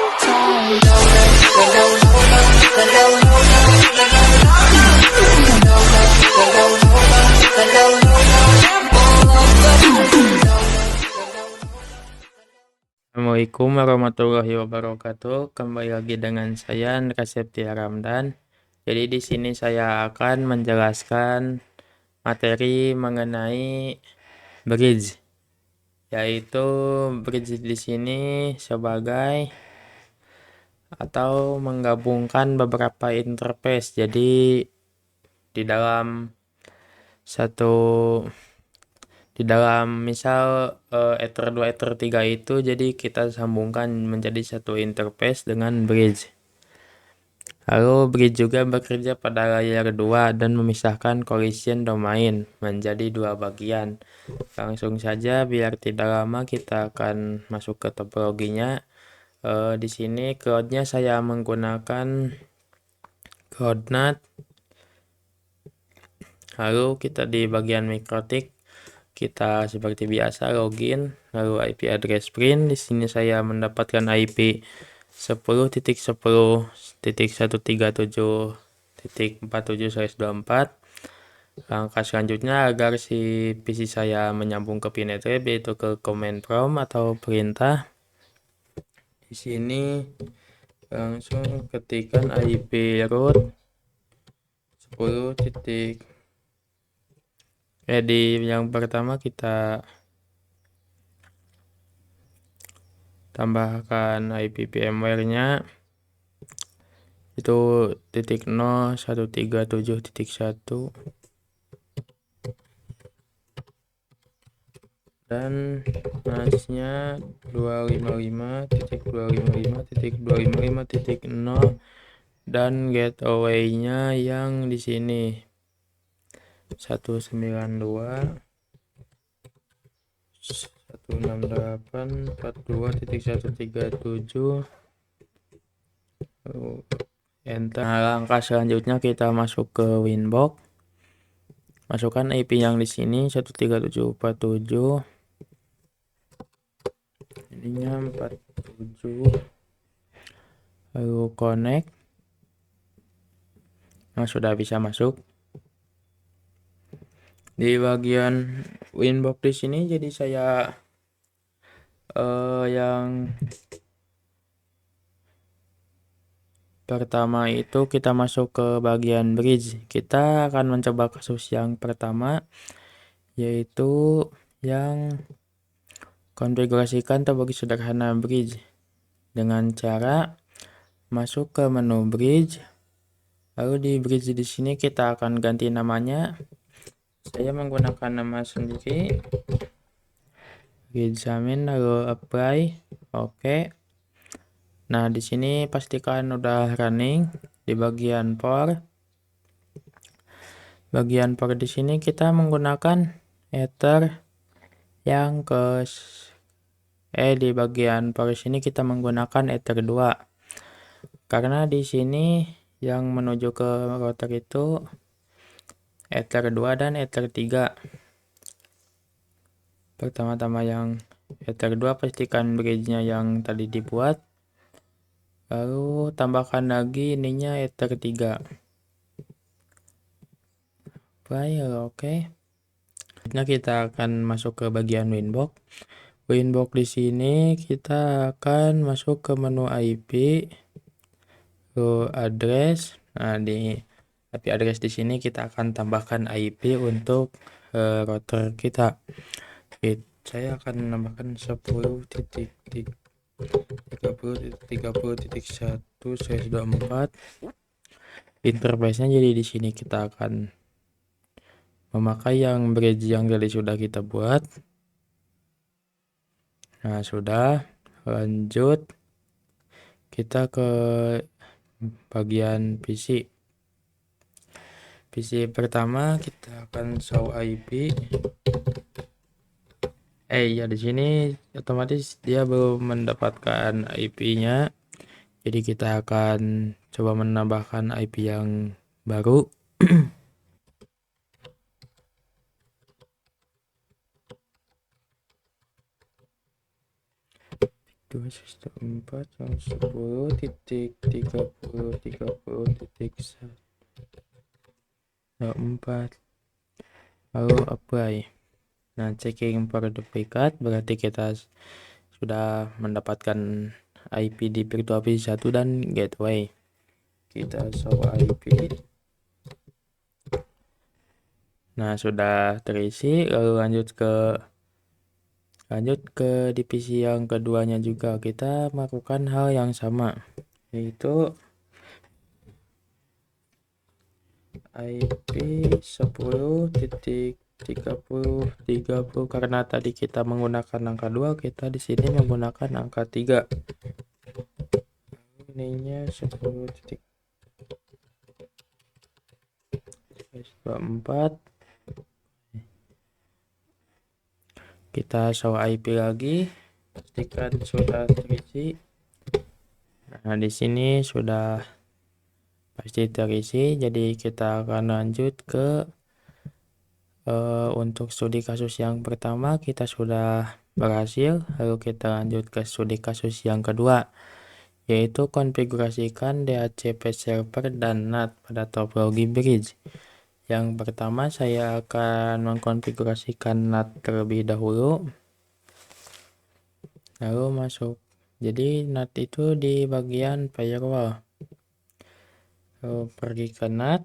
Assalamualaikum warahmatullahi wabarakatuh. Kembali lagi dengan saya Andra Septia Ramdan. Jadi di sini saya akan menjelaskan materi mengenai bridge, yaitu bridge di sini sebagai atau menggabungkan beberapa interface. Jadi di dalam satu misal Ether 2 Ether 3 itu jadi kita sambungkan menjadi satu interface dengan bridge. Lalu bridge juga bekerja pada layer 2 dan memisahkan collision domain menjadi dua bagian. Langsung saja biar tidak lama kita akan masuk ke topologinya. Di sini cloud-nya saya menggunakan CloudNAT. Lalu kita di bagian MikroTik kita seperti biasa login, lalu IP address print. Di sini saya mendapatkan IP 10.10.137.47/24. Langkah selanjutnya agar si PC saya menyambung ke Pinetrap yaitu ke command prompt atau perintah. Di sini langsung ketikkan IP root 10. Di yang pertama kita tambahkan IP VMware-nya itu .0.137.1 dan NAS-nya 255.255.255.0 dan gateway-nya yang di sini 192.168.42.137. Enter. Nah, langkah selanjutnya kita masuk ke Winbox. Masukkan IP yang di sini 13747. Ininya 47. Lalu connect. Nah, sudah bisa masuk. Di bagian Winbox di sini jadi saya yang pertama itu kita masuk ke bagian bridge. Kita akan mencoba kasus yang pertama, yaitu yang konfigurasikan topologi sederhana bridge dengan cara masuk ke menu bridge. Lalu di bridge di sini kita akan ganti namanya. Saya menggunakan nama sendiri. Bridgeamin lalu apply. Oke. Nah, di sini pastikan udah running di bagian power. Bagian power di sini kita menggunakan Ether yang di bagian power sini kita menggunakan Ether 2. Karena di sini yang menuju ke router itu Ether 2 dan Ether 3. Pertama-tama yang Ether 2 pastikan bridge-nya yang tadi dibuat. Lalu tambahkan lagi ininya Ether 3. Oke. Nah, kita akan masuk ke bagian Winbox. Winbox di sini kita akan masuk ke menu IP, ke address. Nah, di IP address di sini kita akan tambahkan IP untuk router kita. Saya akan menambahkan 10.30.30.1/24. Interface-nya jadi di sini kita akan memakai yang bridge yang tadi sudah kita buat. Nah, sudah. Lanjut kita ke bagian PC. PC pertama kita akan show IP. Ya di sini otomatis dia belum mendapatkan IP-nya. Jadi kita akan coba menambahkan IP yang baru. 214.10.30.30.104 lalu apply. Nah, checking for duplicate berarti kita sudah mendapatkan IP di virtual PC 1 dan gateway. Kita show IP. Nah, sudah terisi, lalu lanjut ke di PC yang keduanya juga kita melakukan hal yang sama, yaitu IP 10.30.30 karena tadi kita menggunakan angka 2, kita di sini menggunakan angka 3. Ininya 10.24. Kita show IP lagi, pastikan sudah terisi. Nah, di sini sudah pasti terisi, jadi kita akan lanjut ke untuk studi kasus yang pertama kita sudah berhasil, lalu kita lanjut ke studi kasus yang kedua, yaitu konfigurasikan DHCP server dan NAT pada topologi bridge. Yang pertama saya akan mengkonfigurasikan NAT terlebih dahulu, lalu masuk. Jadi NAT itu di bagian firewall. Lalu pergi ke NAT.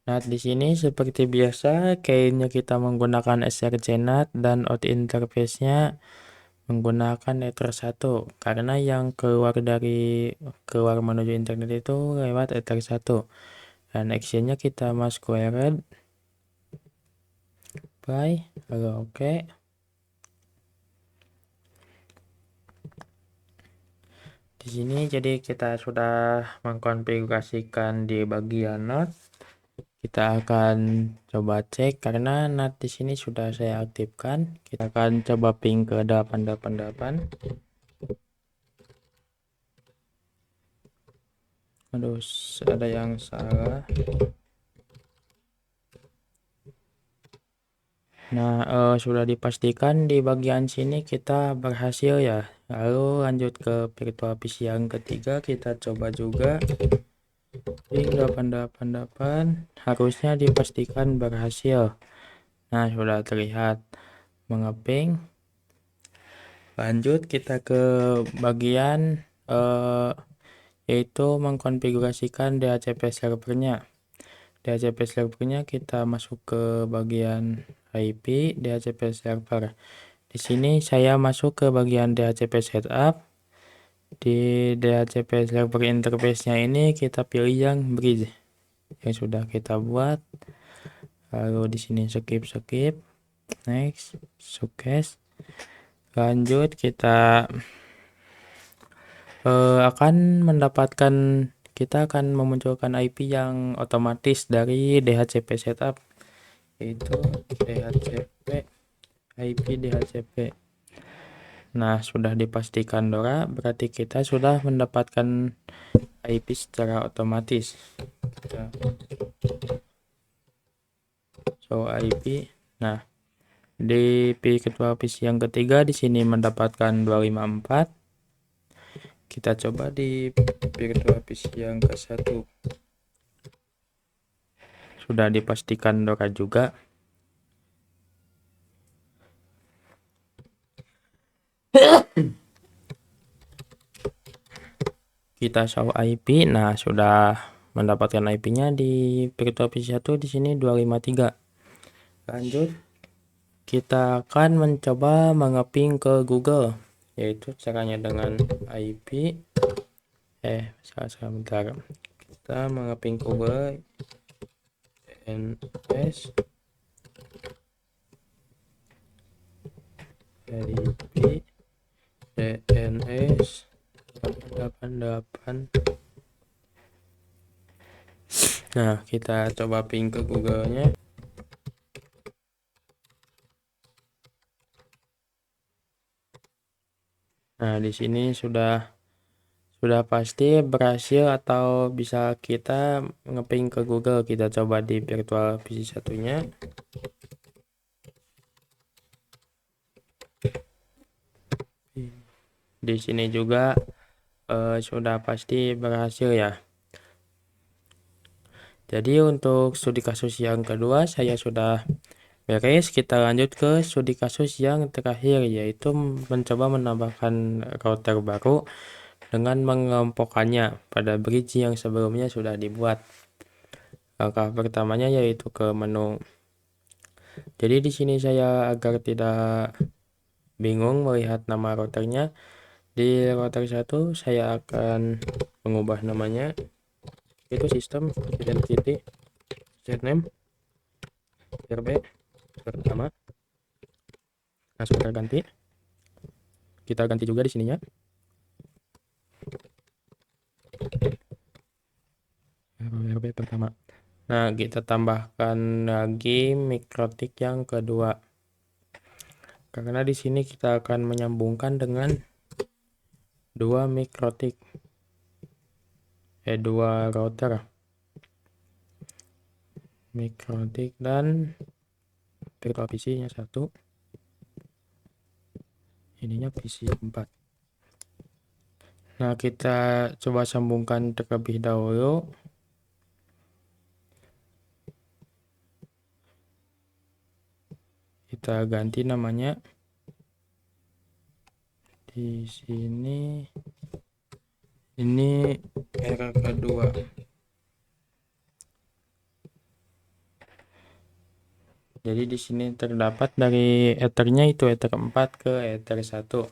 NAT di sini seperti biasa, kayaknya kita menggunakan src NAT dan out interface-nya menggunakan Ether 1 karena yang keluar menuju internet itu lewat Ether 1. Dan action-nya kita squared by lalu oke. Di sini jadi kita sudah mengkonfigurasikan di bagian NAT. Kita akan coba cek karena NAT di sini sudah saya aktifkan. Kita akan coba ping ke 888. Aduh, ada yang salah. Nah, sudah dipastikan di bagian sini kita berhasil ya. Lalu lanjut ke virtual PC yang ketiga, kita coba juga ping 888, harusnya dipastikan berhasil. Nah, sudah terlihat mengeping. Lanjut kita ke bagian yaitu mengkonfigurasikan DHCP servernya. DHCP servernya kita masuk ke bagian IP DHCP server. Di sini saya masuk ke bagian DHCP setup. Di DHCP server interface-nya ini kita pilih yang bridge yang sudah kita buat. Lalu di sini skip, next, success. Lanjut kita kita akan memunculkan IP yang otomatis dari DHCP setup, yaitu DHCP IP DHCP. Nah, sudah dipastikan DORA, berarti kita sudah mendapatkan IP secara otomatis. Kita show IP. Nah, di virtual PC yang ketiga di sini mendapatkan 254. Kita coba di virtual PC yang ke-1. Sudah dipastikan DORA juga. Kita show IP. Nah, sudah mendapatkan IP-nya di virtual PC 1 di sini 253. Lanjut, kita akan mencoba mengeping ke Google, yaitu caranya dengan IP bentar. Kita mengeping ke Google DNS IP DNS 888. Nah, kita coba ping ke Google-nya. Nah, di sini sudah pasti berhasil atau bisa kita ngeping ke Google. Kita coba di virtual PC satunya. Di sini juga sudah pasti berhasil ya. Jadi untuk studi kasus yang kedua saya sudah beres. Kita lanjut ke studi kasus yang terakhir, yaitu mencoba menambahkan router baru dengan mengelompokkannya pada bridge yang sebelumnya sudah dibuat. Langkah pertamanya yaitu ke menu. Jadi di sini saya agar tidak bingung melihat nama routernya, di router 1 saya akan mengubah namanya, itu sistem identity name RB pertama. Nah, sudah ganti. Kita ganti juga di sininya. RB pertama. Nah, kita tambahkan lagi mikrotik yang kedua. Karena di sini kita akan menyambungkan dengan dua mikrotik, dua router, mikrotik dan virtual PC-nya satu. Ininya PC 4. Nah, kita coba sambungkan terlebih dahulu. Kita ganti namanya. Di sini ini era kedua. Jadi di sini terdapat dari ethernya itu ether 4 ke ether 1.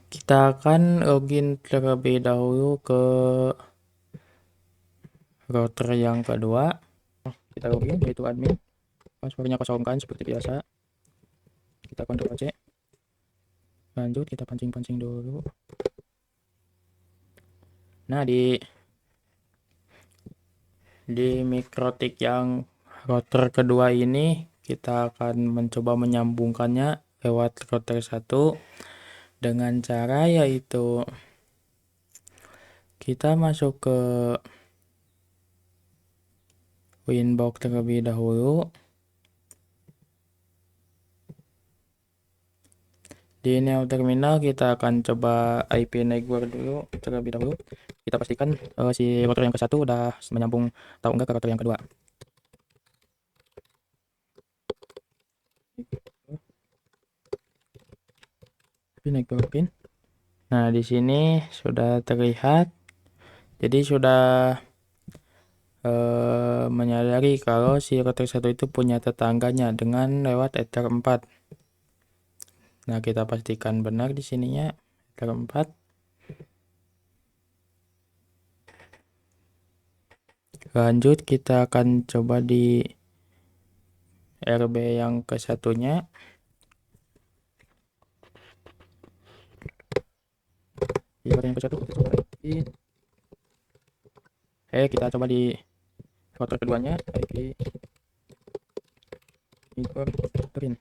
Kita akan login terlebih dahulu ke router yang kedua. Kita login yaitu admin. Passwordnya kosongkan seperti biasa. Kita Ctrl C. Lanjut kita pancing-pancing dulu. Nah, di mikrotik yang router kedua ini kita akan mencoba menyambungkannya lewat router 1 dengan cara yaitu kita masuk ke Winbox terlebih dahulu. Di Neo Terminal kita akan coba IP network dulu terlebih dahulu. Kita pastikan si router yang ke satu udah menyambung atau enggak ke router yang kedua. IP network pin. Nah, di sini sudah terlihat. Jadi sudah menyadari kalau si router 1 itu punya tetangganya dengan lewat ether 4. Nah, kita pastikan benar di sininya ether 4. Lanjut kita akan coba di RB yang ke satunya. Di router yang ke satu kita coba lagi. Kita coba di router keduanya IP pin.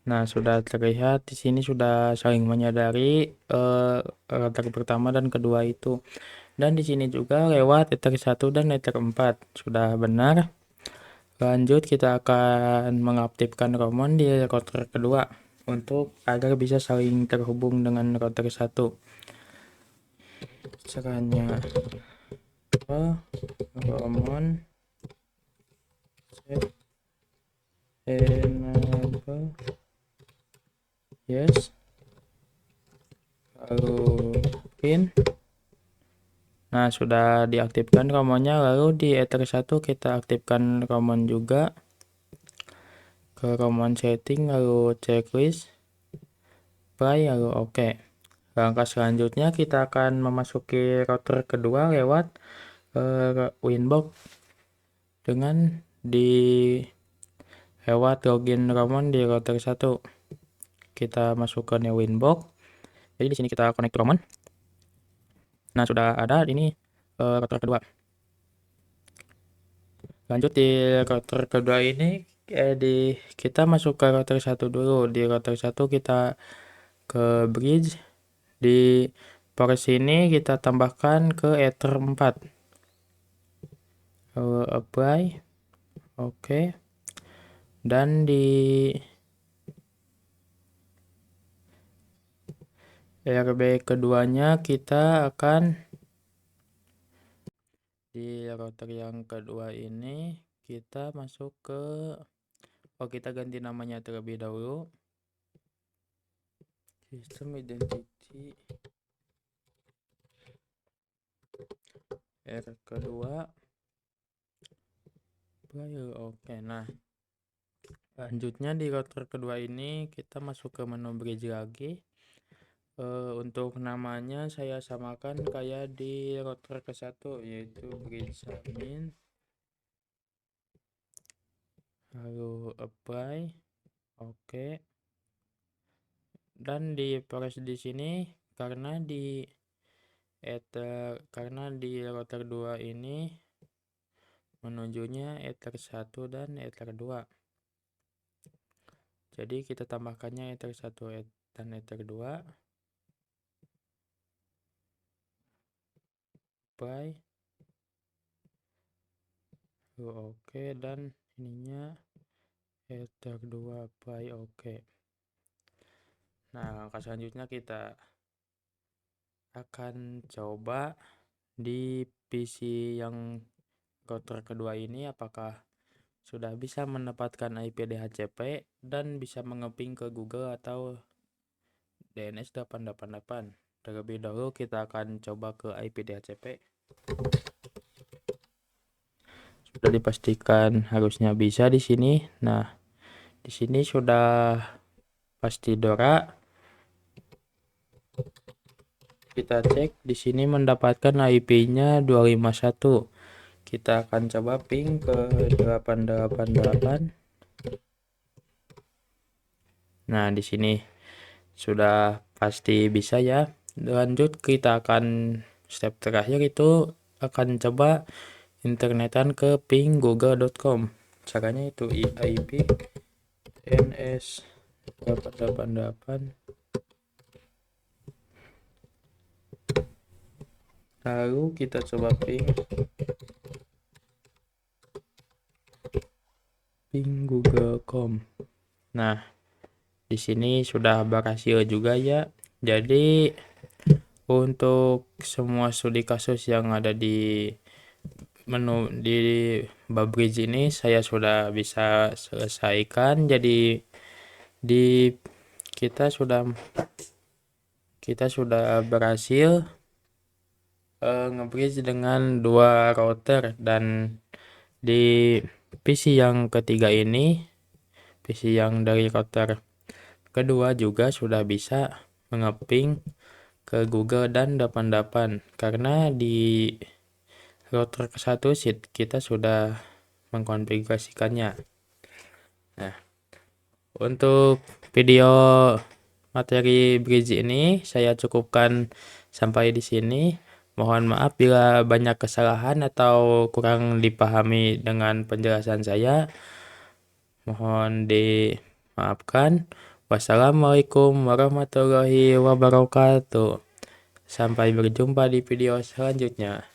Nah, sudah terlihat di sini sudah saling menyadari router pertama dan kedua itu. Dan di sini juga lewat ether 1 dan ether 4 sudah benar. Lanjut kita akan mengaktifkan command di router kedua untuk agar bisa saling terhubung dengan router 1. Caranya command set enable yes, lalu pin. Nah, sudah diaktifkan commandnya. Lalu di ether 1 kita aktifkan command juga ke command setting, lalu checklist apply, lalu oke. Langkah selanjutnya kita akan memasuki router kedua lewat Winbox dengan lewat login command di router 1. Kita masukkan Winbox. Jadi di sini kita connect command. Nah, sudah ada ini router kedua. Lanjut di router kedua ini kita masuk ke router 1 dulu. Di router 1 kita ke bridge. Di port sini kita tambahkan ke ether 4. Lalu apply. Oke. Dan di RB keduanya kita akan di router yang kedua ini kita masuk ke kita ganti namanya terlebih dahulu. Sistem identity R kedua Oke, nah lanjutnya di router kedua ini kita masuk ke menu bridge lagi. Untuk namanya saya samakan kayak di router ke satu, yaitu bridge admin, lalu apply, oke. Dan di proses di sini karena di router 2 ini menujunya ether 1 dan ether 2. Jadi kita tambahkannya ether 1 dan ether 2. Apply. Oke, dan ininya ether 2 apply, oke. Nah, langkah selanjutnya kita akan coba di PC yang router kedua ini apakah sudah bisa mendapatkan IP DHCP dan bisa mengeping ke Google atau DNS 888. Terlebih dahulu kita akan coba ke IP DHCP. Sudah dipastikan harusnya bisa di sini. Nah, di sini sudah pasti DORA. Kita cek di sini mendapatkan IP-nya 251. Kita akan coba ping ke 888. Nah, di sini sudah pasti bisa ya. Lanjut kita akan step terakhir itu akan coba internetan ke ping google.com. Caranya itu IP NS 888. Lalu kita coba ping google.com. Nah, di sini sudah berhasil juga ya. Jadi untuk semua studi kasus yang ada di menu di Babridge ini saya sudah bisa selesaikan. Jadi di kita sudah berhasil nge-bridge dengan 2 router, dan di PC yang ketiga ini, PC yang dari router kedua juga sudah bisa mengeping ke Google dan 88 karena di router ke satu kita sudah mengkonfigurasikannya. Nah, untuk video materi bridge ini saya cukupkan sampai di sini. Mohon maaf bila banyak kesalahan atau kurang dipahami dengan penjelasan saya. Mohon dimaafkan. Wassalamualaikum warahmatullahi wabarakatuh. Sampai berjumpa di video selanjutnya.